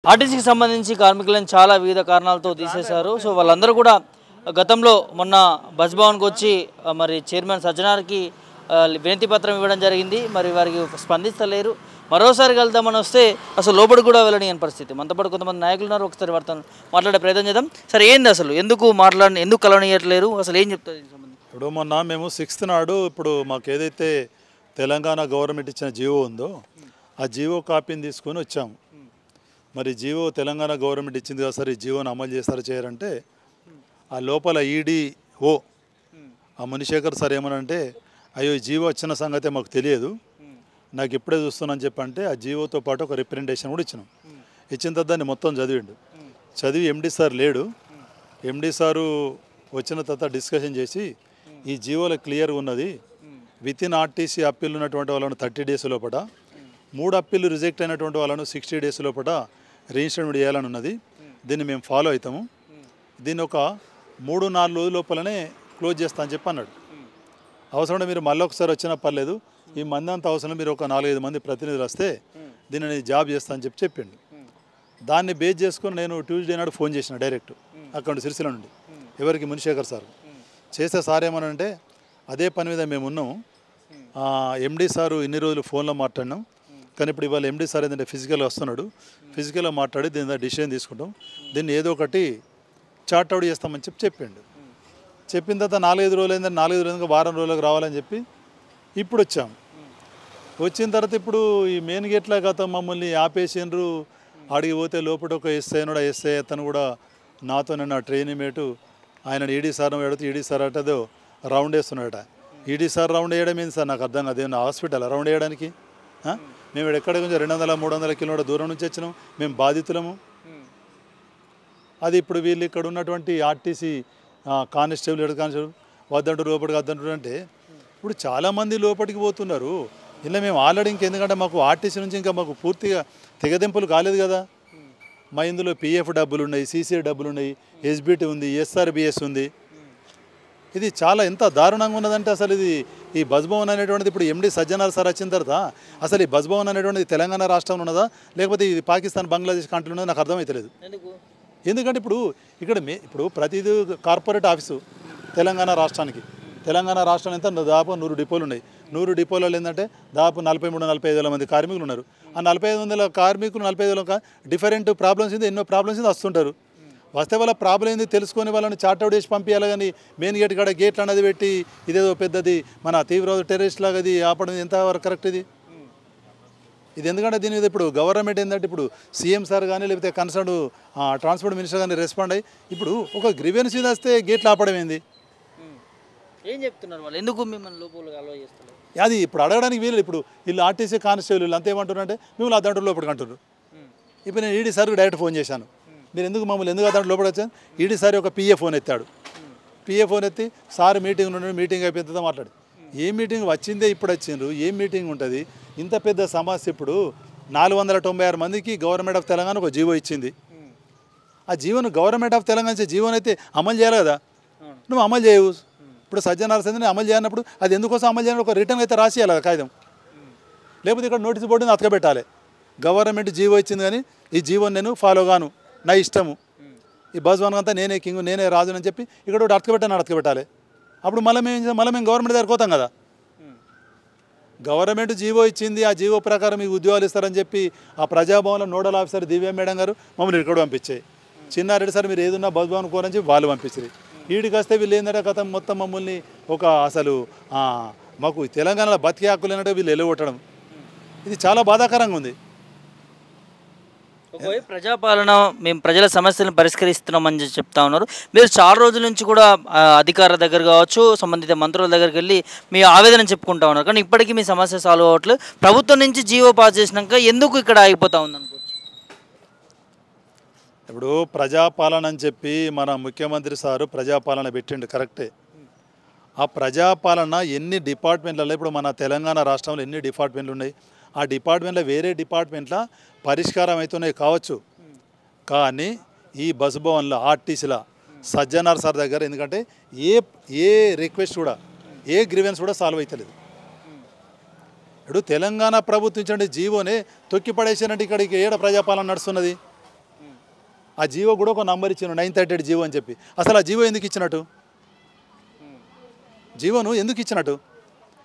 ఆర్టీసీకి సంబంధించి కార్మికులను చాలా వివిధ కారణాలతో తీసేశారు. సో వాళ్ళందరూ కూడా గతంలో మొన్న బస్ భవన్కి వచ్చి మరి చైర్మన్ సజ్జనార్కి వినతి పత్రం ఇవ్వడం జరిగింది. మరి వారికి స్పందిస్తలేరు. మరోసారి కలుద్దామని వస్తే అసలు లోపలికి కూడా వెళ్ళని పరిస్థితి. మనతో పాటు కొంతమంది నాయకులు ఉన్నారు. ఒకసారి వారితో మాట్లాడే ప్రయత్నం చేద్దాం. సరే, ఏంది అసలు ఎందుకు ఎందుకు కలవనియట్లేరు, అసలు ఏం చెప్తుంది? ఇప్పుడు మొన్న మేము 6th నాడు ఇప్పుడు మాకు ఏదైతే తెలంగాణ గవర్నమెంట్ ఇచ్చిన జీవో ఉందో ఆ జీవో కాపీని తీసుకొని వచ్చాము. మరి జీవో తెలంగాణ గవర్నమెంట్ ఇచ్చింది కదా సార్, ఈ జీవోని అమలు చేస్తారో చేయరంటే ఆ లోపల ఈడీఓ ఆ మునిశేఖర్ సార్ ఏమనంటే, అయ్యో ఈ జీవో వచ్చిన సంగతే మాకు తెలియదు, నాకు ఇప్పుడే చూస్తున్నాను చెప్పంటే ఆ జీవోతో పాటు ఒక రిప్రజెంటేషన్ కూడా ఇచ్చినాం. ఇచ్చిన తర్వాత దాన్ని మొత్తం చదివి ఎండి సార్ లేడు, ఎండి సారు వచ్చిన తర్వాత డిస్కషన్ చేసి ఈ జీవోలో క్లియర్గా ఉన్నది, వితిన్ ఆర్టీసీ అప్పీల్ ఉన్నటువంటి వాళ్ళను 30 days లోపల, 3 అప్పీలు రిజెక్ట్ అయినటువంటి వాళ్ళను 60 days లోపల రిజిస్టర్మెంట్ చేయాలని ఉన్నది. దీన్ని మేము ఫాలో అవుతాము, దీన్ని ఒక 3-4 రోజుల లోపలనే క్లోజ్ చేస్తా అని చెప్పి అన్నాడు. అవసరం మీరు మళ్ళీ ఒకసారి వచ్చినా పర్లేదు, ఈ మంది అంత అవసరం, మీరు ఒక 4-5 మంది ప్రతినిధులు వస్తే దీనిని జాబ్ చేస్తా అని చెప్పిండు. దాన్ని బేస్ చేసుకొని నేను ట్యూస్డే నాడు ఫోన్ చేసిన డైరెక్ట్ అక్కడ సిరిసిల్ల నుండి ఎవరికి మునిశేఖర్ సార్ చేస్తే, సార్ ఏమనంటే అదే పని మీద మేము ఉన్నాము, ఎండి సారు ఇన్ని రోజులు ఫోన్లో మాట్లాడినాం, కానీ ఇప్పుడు ఇవాళ ఎండి సార్ ఏంటంటే ఫిజికల్గా వస్తున్నాడు, ఫిజికల్గా మాట్లాడి దీని డిసిషన్ తీసుకుంటాం, దీన్ని ఏదో ఒకటి చార్ట్ అవుట్ చేస్తామని చెప్పిండు. చెప్పిన తర్వాత 4-5 రోజులు అయిందని 4-5 రోజులుగా వారం రోజులకు రావాలని చెప్పి ఇప్పుడు వచ్చాము. వచ్చిన తర్వాత ఇప్పుడు ఈ మెయిన్ గేట్ల గత మమ్మల్ని ఆపేసిండ్రు. అడిగి పోతే లోపల ఒక ఎస్ఐ అతను కూడా నాతో నా ట్రైనింగ్ మేటు ఆయన ఈడీ సార్ అడిగితే ఈడీ సార్ అటదో రౌండ్ వేస్తున్నాడట. ఈడీ సార్ రౌండ్ వేయడం ఏంది సార్, నాకు అర్థం కాదు, హాస్పిటల్ రౌండ్ వేయడానికి? మేము ఎక్కడ కొంచెం 200-300 కిలోమీటర్ల దూరం నుంచి వచ్చినాం, మేము బాధితులము. అది ఇప్పుడు వీళ్ళు ఇక్కడ ఉన్నటువంటి ఆర్టీసీ కానిస్టేబుల్ హెడ్ కానిస్టేబుల్ వద్దంటారు, లోపలికి వద్దంటారు అంటే ఇప్పుడు చాలామంది లోపలికి పోతున్నారు. ఇలా మేము ఆల్రెడీ ఇంకెందుకంటే మాకు ఆర్టీసీ నుంచి ఇంకా మాకు పూర్తిగా తెగదెంపులు కాలేదు కదా. మా ఇందులో పిఎఫ్ డబ్బులు ఉన్నాయి, సీసీ డబ్బులు ఉన్నాయి, ఎస్బిటి ఉంది, ఎస్ఆర్బిఎస్ ఉంది. ఇది చాలా ఎంత దారుణంగా ఉన్నదంటే అసలు ఇది ఈ బస్ భవన్ అనేటువంటిది ఇప్పుడు ఎండి సజ్జనార్ సార్ వచ్చిన తర్వాత అసలు ఈ బస్ భవన్ అనేటువంటిది తెలంగాణ రాష్ట్రంలో ఉన్నదా లేకపోతే ఇది పాకిస్తాన్ బంగ్లాదేశ్ కంట్రీలో ఉన్నదా నాకు అర్థమవుతలేదు. ఎందుకంటే ఇప్పుడు ప్రతిదీ కార్పొరేట్ ఆఫీసు తెలంగాణ రాష్ట్రానికి. తెలంగాణ రాష్ట్రం ఎంత దాదాపు 100 డిపోలు ఉన్నాయి. 100 డిపోలలో ఏంటంటే దాదాపు 43-45 మంది కార్మికులు ఉన్నారు. ఆ 45 కార్మికులు 45 డిఫరెంట్ ప్రాబ్లమ్స్ ఇది ఎన్నో ప్రాబ్లమ్స్ ఇది వస్తుంటారు. వస్తే వాళ్ళ ప్రాబ్లం ఏంది తెలుసుకొని వాళ్ళని చార్ట్అవుట్ చేసి పంపించాలి. కానీ మెయిన్ గేట్ కాడ గేట్లు అనేది పెట్టి ఇదేదో పెద్దది మన తీవ్రవాద టెర్రరిస్ట్ లాగా ఇది ఆపడం ఎంతవరకు కరెక్ట్ ఇది? ఎందుకంటే దీని మీద ఇప్పుడు గవర్నమెంట్ ఏంటంటే ఇప్పుడు సీఎం సార్ కానీ లేకపోతే కన్సర్న్ ట్రాన్స్పోర్ట్ మినిస్టర్ కానీ రెస్పాండ్ అయ్యి ఇప్పుడు ఒక గ్రీవెన్స్ ఇది వస్తే గేట్లు ఆపడం ఏంది? ఏం చెప్తున్నారు వాళ్ళు, ఎందుకు మిమ్మల్ని లోపలికి అలౌ చేస్తున్నారు? అది ఇప్పుడు అడగడానికి వీళ్ళు ఇప్పుడు వీళ్ళు ఆర్టీసీ కానిస్టేబుల్ వీళ్ళు అంతా ఏమంటారు అంటే మేము ఆ దాంట్లో లోపలికి అంటారు. ఇప్పుడు నేను ఈడీ సార్కి డైరెక్ట్ ఫోన్ చేశాను, మీరు ఎందుకు మమ్మల్ని ఎందుకు ఆ దాంట్లో లోపలికి వచ్చాను? ఈడీ సార్ ఒక పిఏ ఫోన్ ఎత్తాడు. పిఏ ఫోన్ ఎత్తి సార్ మీటింగ్ నుండి మీటింగ్ అయిపోయిన తర్వాత మాట్లాడు. ఏ మీటింగ్ వచ్చిందే ఇప్పుడు వచ్చిండ్రు, ఏం మీటింగ్ ఉంటుంది? ఇంత పెద్ద సమస్య ఇప్పుడు 496 మందికి గవర్నమెంట్ ఆఫ్ తెలంగాణ ఒక జీవో ఇచ్చింది. ఆ జీవోను గవర్నమెంట్ ఆఫ్ తెలంగాణ ఇచ్చే జీవోని అయితే అమలు చేయాలి కదా, నువ్వు అమలు చేయవు. ఇప్పుడు సజ్జనార్ సంధిని అమలు చేయనప్పుడు అది ఎందుకోసం అమలు చేయని ఒక రిటర్న్ అయితే రాసియాలి కదా కాగితం, లేకపోతే ఇక్కడ నోటీస్ బోర్డుని అతకబెట్టాలి. గవర్నమెంట్ జీవో ఇచ్చింది కానీ ఈ జీవోని నేను ఫాలో గాను, నా ఇష్టము, ఈ బస్ వన్ అంతా నేనే కింగ్ నేనే రాజు అని చెప్పి ఇక్కడ ఒకటి అతకబెట్టాలి. అప్పుడు మళ్ళీ మేము గవర్నమెంట్ దగ్గర పోతాం కదా. గవర్నమెంట్ జీవో ఇచ్చింది, ఆ జీవో ప్రకారం మీకు ఉద్యోగాలు ఇస్తారని చెప్పి ఆ ప్రజాభవన్లో నోడల్ ఆఫీసర్ దివ్య మేడం గారు మమ్మల్ని ఇక్కడ పంపించాయి. చిన్నారెడ్డి సార్ మీరు ఏదున్నా బస్ భవన్ కోరని చెప్పి వాళ్ళు పంపించారు. ఈడికి వస్తే వీళ్ళు ఏంటంటే కథ మొత్తం మమ్మల్ని ఒక అసలు మాకు తెలంగాణలో బతికే హక్కులు ఏంటంటే వీళ్ళు ఎలగొట్టడం, ఇది చాలా బాధాకరంగా ఉంది. ఒకవైపు ప్రజాపాలన మేము ప్రజల సమస్యలను పరిష్కరిస్తున్నామని చెప్తా ఉన్నారు. మీరు చాలా రోజుల నుంచి కూడా అధికారుల దగ్గర కావచ్చు, సంబంధిత మంత్రుల దగ్గరికి వెళ్ళి మీ ఆవేదన చెప్పుకుంటా ఉన్నారు, కానీ ఇప్పటికీ మీ సమస్య సాల్వ్ అవ్వట్లేదు. ప్రభుత్వం నుంచి జీవో పాస్ చేసినాక ఎందుకు ఇక్కడ ఆగిపోతా ఉంది అనుకోవచ్చు? ఇప్పుడు ప్రజాపాలన అని చెప్పి మన ముఖ్యమంత్రి సారు ప్రజాపాలన పెట్టిండు, కరెక్టే. ఆ ప్రజాపాలన ఎన్ని డిపార్ట్మెంట్లలో ఇప్పుడు మన తెలంగాణ రాష్ట్రంలో ఎన్ని డిపార్ట్మెంట్లు ఉన్నాయి, ఆ డిపార్ట్మెంట్లో వేరే డిపార్ట్మెంట్లో పరిష్కారం అవుతున్నాయి కావచ్చు, కానీ ఈ బస్ భవన్లో ఆర్టీసీలో సజ్జనార్ సార్ దగ్గర ఎందుకంటే ఏ రిక్వెస్ట్ కూడా ఏ గ్రీవెన్స్ కూడా సాల్వ్ అవుతలేదు. ఇప్పుడు తెలంగాణ ప్రభుత్వం ఇచ్చిన జీవోనే తొక్కి పడేసినట్టు ఇక్కడికి ఏడ ప్రజాపాలన నడుస్తున్నది. ఆ జీవో కూడా ఒక నంబర్ ఇచ్చిన 938 జీవో అని చెప్పి. అసలు ఆ జీవో ఎందుకు ఇచ్చినట్టు? జీవోను ఎందుకు ఇచ్చినట్టు?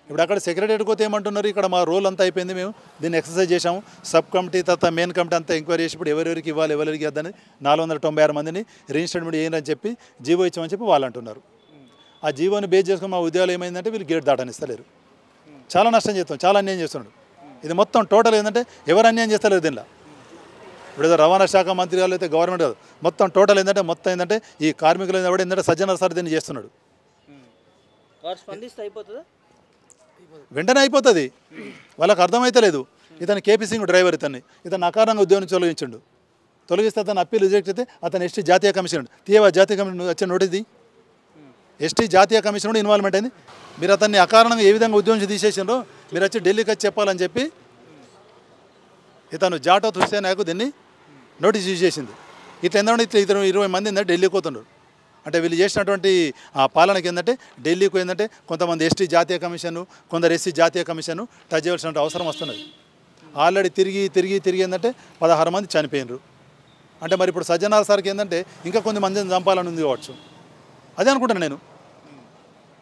ఇప్పుడు అక్కడ సెక్రటరీకి పోతే ఏమంటున్నారు, ఇక్కడ మా రోల్ అంతా అయిపోయింది, మేము దీన్ని ఎక్సర్సైజ్ చేసాము, సబ్ కమిటీ తర్వాత మెయిన్ కమిటీ అంతా ఎంక్వైరీ చేసి ఇప్పుడు ఎవరెవరికి ఇవ్వాలి ఎవరికి ఇద్దని 496 మందిని రిజిస్టర్మెంట్ చేయాలని చెప్పి జీవో ఇచ్చామని చెప్పి వాళ్ళు అంటున్నారు. ఆ జీవోని బేస్ చేసుకుని మా ఉద్యోగాలు ఏమైందంటే వీళ్ళు గేట్ దాటనిస్తలేరు. చాలా నష్టం చేస్తాం, చాలా అన్యాయం చేస్తున్నాడు. ఇది మొత్తం టోటల్ ఏంటంటే ఎవరు అన్యాయం చేస్తలేరు దీనిలో. ఇప్పుడు ఏదో రవాణా శాఖ మంత్రి గారు అయితే గవర్నమెంట్ కాదు, మొత్తం టోటల్ ఏంటంటే మొత్తం ఏంటంటే ఈ కార్మికులు కూడా ఏంటంటే సజ్జనర్ సార్ దీన్ని చేస్తున్నాడు. వెంటనే అయిపోతుంది, వాళ్ళకి అర్థమైతలేదు. ఇతను కేపీ సింగ్ డ్రైవర్, ఇతను అకారణంగా ఉద్యోగం నుంచి తొలగిస్తే అతను అప్పీల్ రిజెక్ట్ అయితే అతను ఎస్టీ జాతీయ కమిషన్ తీయవా, జాతీయ కమిషన్ వచ్చే నోటీస్ ఎస్టీ జాతీయ కమిషన్ కూడా ఇన్వాల్వ్మెంట్ అయింది. మీరు అతన్ని అకారణంగా ఏ విధంగా ఉద్యోగం నుంచి తీసేసిండ్రో మీరు వచ్చి ఢిల్లీకి వచ్చి చెప్పాలని చెప్పి ఇతను జాటోత్ హుస్సేనాకు దీన్ని నోటీస్ యూజ్ చేసింది. ఇట్లా ఏంటంటే ఇతను 20 మంది ఏంటంటే ఢిల్లీకి పోతున్నారు. అంటే వీళ్ళు చేసినటువంటి ఆ పాలనకి ఏంటంటే ఢిల్లీకి ఏంటంటే కొంతమంది ఎస్టీ జాతీయ కమిషను, కొందరు ఎస్సీ జాతీయ కమిషను టచ్ చేయవలసిన అవసరం వస్తున్నది. ఆల్రెడీ తిరిగి ఏంటంటే 16 మంది చనిపోయినరు. అంటే మరి ఇప్పుడు సజ్జనార్ సార్కి ఏంటంటే ఇంకా కొంతమందిని చంపాలని ఉంది కావచ్చు, అదే అనుకుంటాను నేను.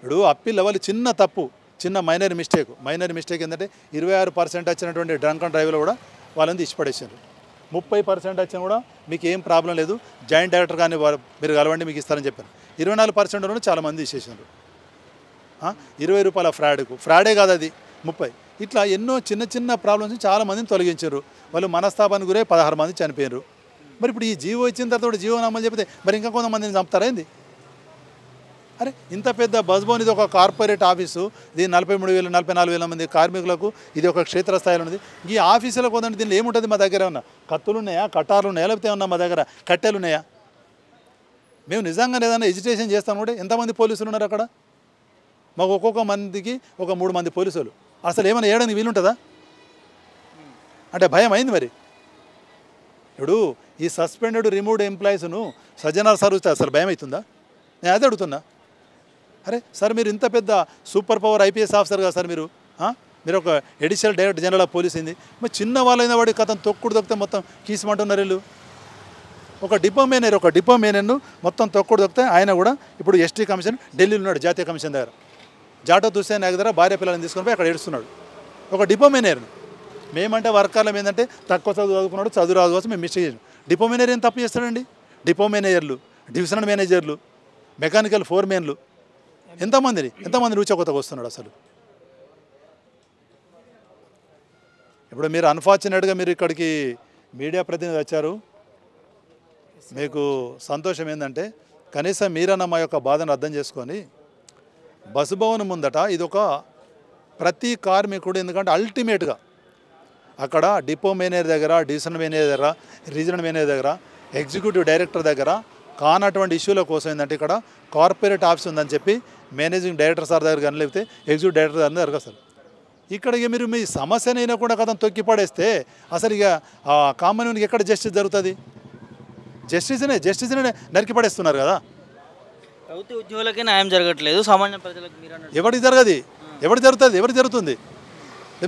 ఇప్పుడు అప్పీల్ లెవెల్ చిన్న తప్పు, చిన్న మైనర్ మిస్టేక్ ఏంటంటే 26% వచ్చినటువంటి డ్రంక్ అండ్ డ్రైవ్లో కూడా వాళ్ళని తీసిపడేసారు. 30% వచ్చినా కూడా మీకు ఏం ప్రాబ్లం లేదు, జాయింట్ డైరెక్టర్ కానీ మీరు కలవండి మీకు ఇస్తారని చెప్పాను. 24% చాలామంది తీసేసారు. 20 రూపాయల ఫ్రాడే కాదు అది 30. ఇట్లా ఎన్నో చిన్న ప్రాబ్లమ్స్ చాలామందిని తొలగించారు. వాళ్ళు మనస్తాపానికి గురే 16 మంది చనిపోయారు. మరి ఇప్పుడు ఈ జీవో ఇచ్చిన తర్వాత జీవో అమలు చెప్తే మరి ఇంకా కొంతమందిని చంపుతారా ఏంది? అరే ఇంత పెద్ద బస్బోన్, ఇది ఒక కార్పొరేట్ ఆఫీసు, ఇది 43,000 44,000 మంది కార్మికులకు ఇది ఒక క్షేత్రస్థాయిలో ఉంది. ఈ ఆఫీసులో కొందండి దీనిలో ఏముంటుంది? మా దగ్గర ఉన్న కత్తులు ఉన్నాయా, కటార్లు ఉన్నాయా, లేకపోతే ఏమన్నా మా దగ్గర కట్టెలు ఉన్నాయా? మేము నిజంగా ఏదైనా ఎడ్యుకేషన్ చేస్తాం కూడా ఎంతమంది పోలీసులు ఉన్నారు అక్కడ? మాకు ఒక్కొక్క మందికి ఒక 3 మంది పోలీసులు. అసలు ఏమైనా వేయడానికి వీలుంటుందా? అంటే భయం అయింది. మరి ఇప్పుడు ఈ సస్పెండెడ్ రిమూవ్డ్ ఎంప్లాయీస్ను సజ్జనార్ సార్ వస్తే అసలు భయం అవుతుందా? నేను అదే అడుగుతున్నా. అరే సార్ మీరు ఇంత పెద్ద సూపర్ పవర్ ఐపీఎస్ ఆఫీసర్ కదా సార్, మీరు ఒక additional director general of police అయింది. మరి చిన్న వాళ్ళైన వాడి కథను తొక్కుడు మొత్తం కీసమంటున్నారు వీళ్ళు. ఒక డిపో మేనర్ను మొత్తం తొక్కుడు దొక్కితే ఆయన కూడా ఇప్పుడు ఎస్టీ కమిషన్ ఢిల్లీలో ఉన్నాడు, జాతీయ కమిషన్ దగ్గర. జాటోత్ హుస్సేనాకు దగ్గర భార్య పిల్లల్ని తీసుకొని పోయి అక్కడ ఏడుస్తున్నాడు. ఒక డిపో మేనేర్ను. మేమంటే వర్కర్లం ఏంటంటే తక్కువ చదువుకున్నాడు, చదువు రాదు కోసం మేము మిస్టేక్ చేసాం. డిపో మేనేర్ ఏం తప్పు చేస్తాడండి? డిపో మేనేజర్లు, డివిజనల్ మేనేజర్లు, మెకానికల్ ఫోర్మెన్లు ఎంతమంది రుచికొత్తగా వస్తున్నాడు అసలు. ఇప్పుడు మీరు అన్ఫార్చునేట్గా మీరు ఇక్కడికి మీడియా ప్రతినిధి వచ్చారు, మీకు సంతోషం ఏంటంటే కనీసం మీరన్నా మా యొక్క బాధను అర్థం చేసుకొని బస్సు భవన్ ముందట ఇదొక ప్రతి కార్మికుడు, ఎందుకంటే అల్టిమేట్గా అక్కడ డిపో మేనేజర్ దగ్గర, డివిజనల్ మేనేజర్ దగ్గర, రీజనల్ మేనేజర్ దగ్గర, ఎగ్జిక్యూటివ్ డైరెక్టర్ దగ్గర కానటువంటి ఇష్యూల కోసం ఏంటంటే ఇక్కడ కార్పొరేట్ ఆఫీస్ ఉందని చెప్పి మేనేజింగ్ డైరెక్టర్ సార్ దగ్గర కానీ లేకపోతే ఎగ్జిక్యూటివ్ డైరెక్టర్ దగ్గర అసలు ఇక్కడ ఇక మీరు మీ సమస్యనైనా కూడా కథను తొక్కి పడేస్తే అసలు ఇక కామన్ మ్యాన్కి ఎక్కడ జస్టిస్ జరుగుతుంది? జస్టిస్నే నరికి పడేస్తున్నారు కదా. ప్రభుత్వ ఉద్యోగులకే న్యాయం జరగట్లేదు, సామాన్య ప్రజలకు ఎవరికి జరుగుతుంది?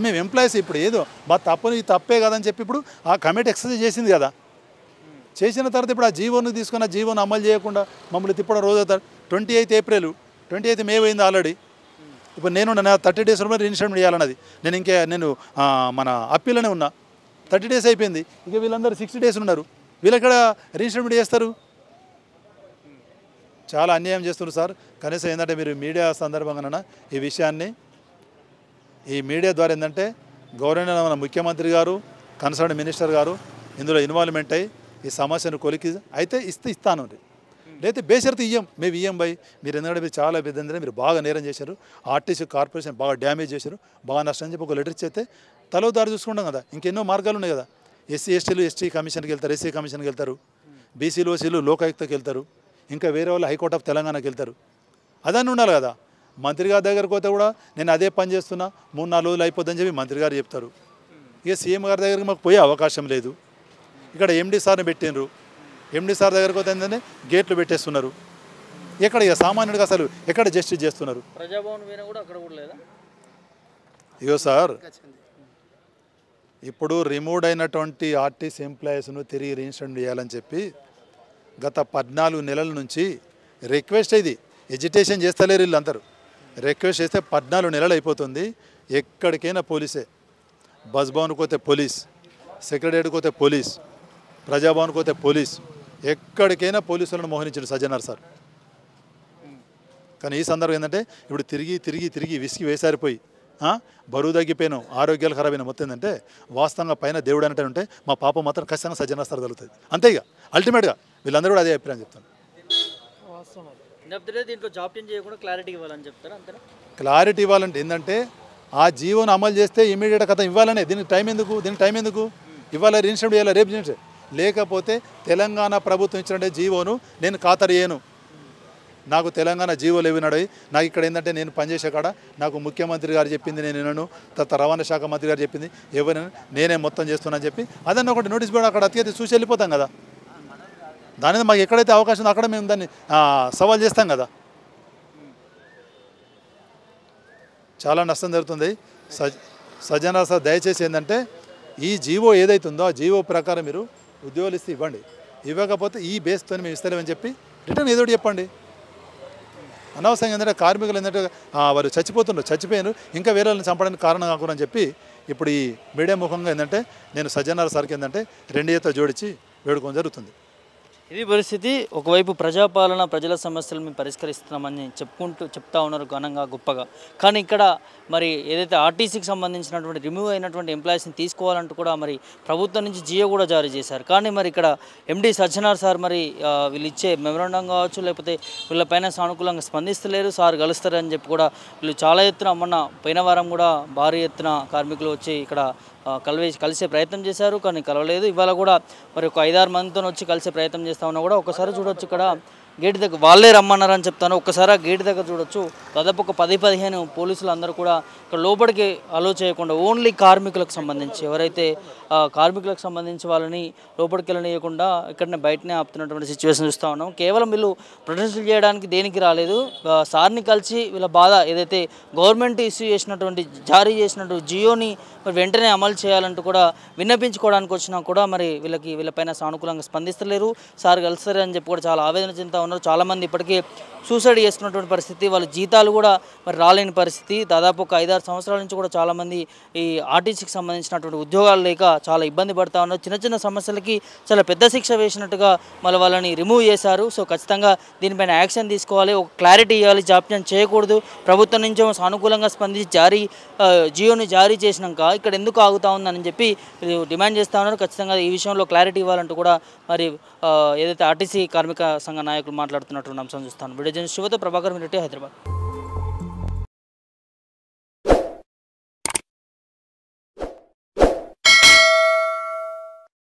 మేము ఎంప్లాయీస్ ఇప్పుడు ఏదో మా ఈ తప్పే కదని చెప్పి ఇప్పుడు ఆ కమిటీ ఎక్సర్సైజ్ చేసింది కదా. చేసిన తర్వాత ఇప్పుడు ఆ జీవోను తీసుకున్న జీవోను అమలు చేయకుండా మమ్మల్ని తిప్పడం రోజు అవుతారు. 28 ఏప్రిల్ 28 మే అయింది ఆల్రెడీ. ఇప్పుడు నేను 30 days రిజిస్ట్రేషన్ చేయాలన్నది. నేను మన అప్పీల్లోనే ఉన్నా. 30 days అయిపోయింది. ఇక వీళ్ళందరూ 60 days ఉన్నారు. వీళ్ళు ఎక్కడ రిజిస్ట్రేషన్ చేస్తారు? చాలా అన్యాయం చేస్తున్నారు సార్. కనీసం ఏంటంటే మీరు మీడియా సందర్భంగా ఈ విషయాన్ని ఈ మీడియా ద్వారా ఏంటంటే గవర్నమెంట్ మన ముఖ్యమంత్రి గారు, కన్సర్న్ మినిస్టర్ గారు ఇందులో ఇన్వాల్వ్మెంట్ అయ్యి ఈ సమస్యను కొలికి అయితే ఇస్తాను. లేకపోతే బేషరతు మేము ఇయ్యం బై. మీరు ఎందుకంటే మీరు చాలా పెద్ద మీరు బాగా నేరం చేశారు, ఆర్టీసీ కార్పొరేషన్ బాగా డ్యామేజ్ చేశారు, బాగా నష్టం చెప్పి ఒక లెటర్ ఇచ్చేస్తే తలో దారి చూసుకుంటాం కదా. ఇంకెన్నో మార్గాలు ఉన్నాయి కదా. ఎస్సీలు ఎస్టీ కమిషన్కి వెళ్తారు, ఎస్సీ కమిషన్కి వెళ్తారు, బీసీలు ఓసీలు లోకాయుక్తకి వెళ్తారు, ఇంకా వేరే వాళ్ళు హైకోర్ట్ ఆఫ్ తెలంగాణకి వెళ్తారు. అదని ఉండాలి కదా. మంత్రి గారి దగ్గరకు పోతే కూడా నేను అదే పని చేస్తున్నా 3-4 రోజులు అయిపోద్దని చెప్పి మంత్రి గారు చెప్తారు. ఇక సీఎం గారి దగ్గరికి మాకు పోయే అవకాశం లేదు. ఇక్కడ ఎండీ సార్ని పెట్టినరు. ఎండీ సార్ దగ్గరకు పోతే ఏంటంటే గేట్లు పెట్టేస్తున్నారు. ఎక్కడ ఇక సామాన్యుడిగా అసలు ఎక్కడ జస్టిస్ చేస్తున్నారు? ఇగో సార్, ఇప్పుడు రిమూవ్ అయినటువంటి ఆర్టీసీ ఎంప్లాయీస్ను తిరిగి రిజిస్టర్ చేయాలని చెప్పి గత 14 నెలల నుంచి రిక్వెస్ట్ ఇది ఎజిటేషన్ చేస్తలేరు వీళ్ళందరూ. రిక్వెస్ట్ చేస్తే 14 నెలలు అయిపోతుంది. ఎక్కడికైనా పోలీసే. బస్ భవన్కి పోతే పోలీస్, సెక్రటరీకి పోతే పోలీస్, ప్రజాభవన్కి పోతే పోలీస్, ఎక్కడికైనా పోలీసులను మోహరించాడు సజ్జనార్ సార్. కానీ ఈ సందర్భం ఏంటంటే ఇప్పుడు తిరిగి తిరిగి తిరిగి విసిగి వేసారిపోయి బరువు తగ్గిపోయాను, ఆరోగ్యాలు ఖరాబ్ అయిన మొత్తం ఏంటంటే వాస్తవంగా పైన దేవుడు అంటే ఉంటే మా పాప మాత్రం ఖచ్చితంగా సజ్జనార్ సార్ తగులుతుంది. అంతే ఇక అల్టిమేట్గా వీళ్ళందరూ కూడా అదే అభిప్రాయం చెప్తాను. దీంట్లో జాప్యం చేయకుండా క్లారిటీ ఇవ్వాలని చెప్తారు అంతేనా? క్లారిటీ ఇవ్వాలంటే ఏంటంటే ఆ జీవోను అమలు చేస్తే ఇమీడియట్ కథ ఇవ్వాలనే. దీనికి టైం ఎందుకు ఇవ్వాలి? రిజిస్టర్ చేయాలి రేపు రిజిస్టర్. లేకపోతే తెలంగాణ ప్రభుత్వం ఇచ్చినట్టే జీవోను నేను ఖాతరు చేయను. నాకు తెలంగాణ జీవోలు ఏవినాడు. నాకు ఇక్కడ ఏంటంటే నేను పనిచేసే కాడ నాకు ముఖ్యమంత్రి గారు చెప్పింది నేను వినను, తర్వాత రవాణా శాఖ మంత్రి గారు చెప్పింది ఎవరైనా నేనే మొత్తం చేస్తున్నా అని చెప్పి అదన్నీ ఒకటి నోటీస్ బోర్డు అక్కడ అతికి చూసి వెళ్ళిపోతాం కదా. దాని మీద మాకు ఎక్కడైతే అవకాశం ఉందో అక్కడ మేము దాన్ని సవాల్ చేస్తాం కదా. చాలా నష్టం జరుగుతుంది. సజ్జనార్ సార్ దయచేసి ఏంటంటే ఈ జీవో ఏదైతుందో ఆ జీవో ప్రకారం మీరు ఉద్యోగాలు ఇస్తే ఇవ్వండి. ఇవ్వకపోతే ఈ బేస్తో మేము ఇస్తలేమని చెప్పి రిటర్న్ ఏదో చెప్పండి. అనవసరంగా ఏంటంటే కార్మికులు ఏంటంటే వారు చచ్చిపోయారు ఇంకా వేరే వాళ్ళని చంపడానికి కారణం కాకూడదని చెప్పి ఇప్పుడు ఈ మీడియా ముఖంగా ఏంటంటే నేను సజ్జనార్ సార్కి ఏంటంటే 2 చేతులు జోడించి వేడుకోవడం జరుగుతుంది. ఇది పరిస్థితి. ఒకవైపు ప్రజాపాలన, ప్రజల సమస్యలు మేము పరిష్కరిస్తున్నామని చెప్తా ఉన్నారు ఘనంగా గొప్పగా. కానీ ఇక్కడ మరి ఏదైతే ఆర్టీసీకి సంబంధించినటువంటి రిమూవ్ అయినటువంటి ఎంప్లాయీస్ని తీసుకోవాలంటూ కూడా మరి ప్రభుత్వం నుంచి జియో కూడా జారీ చేశారు. కానీ మరి ఇక్కడ ఎండి సజ్జనార్ సార్ మరి వీళ్ళు ఇచ్చే మెమరాండం కావచ్చు, లేకపోతే వీళ్ళపైన సానుకూలంగా స్పందిస్తలేరు. సార్ కలుస్తారని చెప్పి కూడా వీళ్ళు చాలా ఎత్తున మొన్న పోయిన వారం కూడా భారీ ఎత్తున కార్మికులు వచ్చి ఇక్కడ కలిసే ప్రయత్నం చేశారు, కానీ కలవలేదు. ఇవాళ కూడా మరి ఒక 5-6 మందితో వచ్చి కలిసే ప్రయత్నం చేస్తా ఉన్నా కూడా ఒకసారి చూడొచ్చు ఇక్కడ గేట్ దగ్గర వాళ్ళే రమ్మన్నారని చెప్తాను. ఒక్కసారి ఆ గేట్ దగ్గర చూడొచ్చు దాదాపు ఒక 10-15 పోలీసులు అందరూ కూడా ఇక్కడ లోపలికి అలో చేయకుండా ఓన్లీ కార్మికులకు సంబంధించి ఎవరైతే కార్మికులకు సంబంధించి వాళ్ళని లోపలికి వెళ్ళనీయకుండా ఇక్కడనే బయటనే ఆపుతున్నటువంటి సిచ్యువేషన్ చూస్తూ ఉన్నాం. కేవలం వీళ్ళు ప్రొటెస్ట్ చేయడానికి దేనికి రాలేదు. సార్ని కలిసి వీళ్ళ బాధ ఏదైతే గవర్నమెంట్ ఇష్యూ చేసినటువంటి జారీ చేసినటువంటి జియోని మరి వెంటనే అమలు చేయాలంటూ కూడా విన్నపించుకోవడానికి వచ్చినా కూడా మరి వీళ్ళపైన సానుకూలంగా స్పందిస్తలేరు. సార్ కలుస్తారని చెప్పి కూడా చాలా ఆవేదన చెందుతూ ఉన్నారు. చాలామంది ఇప్పటికీ సూసైడ్ చేసుకున్నటువంటి పరిస్థితి, వాళ్ళ జీతాలు కూడా మరి రాలేని పరిస్థితి. దాదాపు ఒక 5-6 సంవత్సరాల నుంచి కూడా చాలామంది ఈ ఆర్టీసీకి సంబంధించినటువంటి ఉద్యోగాలు లేక చాలా ఇబ్బంది పడుతూ ఉన్నారు. చిన్న సమస్యలకి చాలా పెద్ద శిక్ష వేసినట్టుగా మళ్ళీ వాళ్ళని రిమూవ్ చేశారు. సో ఖచ్చితంగా దీనిపైన యాక్షన్ తీసుకోవాలి, ఒక క్లారిటీ ఇవ్వాలి, జాప్యం చేయకూడదు. ప్రభుత్వం నుంచి సానుకూలంగా స్పందించి జియోని జారీ చేసినాక ఇక్కడ ఎందుకు ఆగుతా ఉందని చెప్పి డిమాండ్ చేస్తూ ఉన్నారు. ఖచ్చితంగా ఈ విషయంలో క్లారిటీ ఇవ్వాలంటూ కూడా మరి ఏదైతే ఆర్టీసీ కార్మిక సంఘ నాయకులు మాట్లాడుతున్నటువంటి అంశం చూస్తాను. వీడియో జర్నలిస్ట్ శివతో ప్రభాకర్, మిర్రెడ్డి, హైదరాబాద్.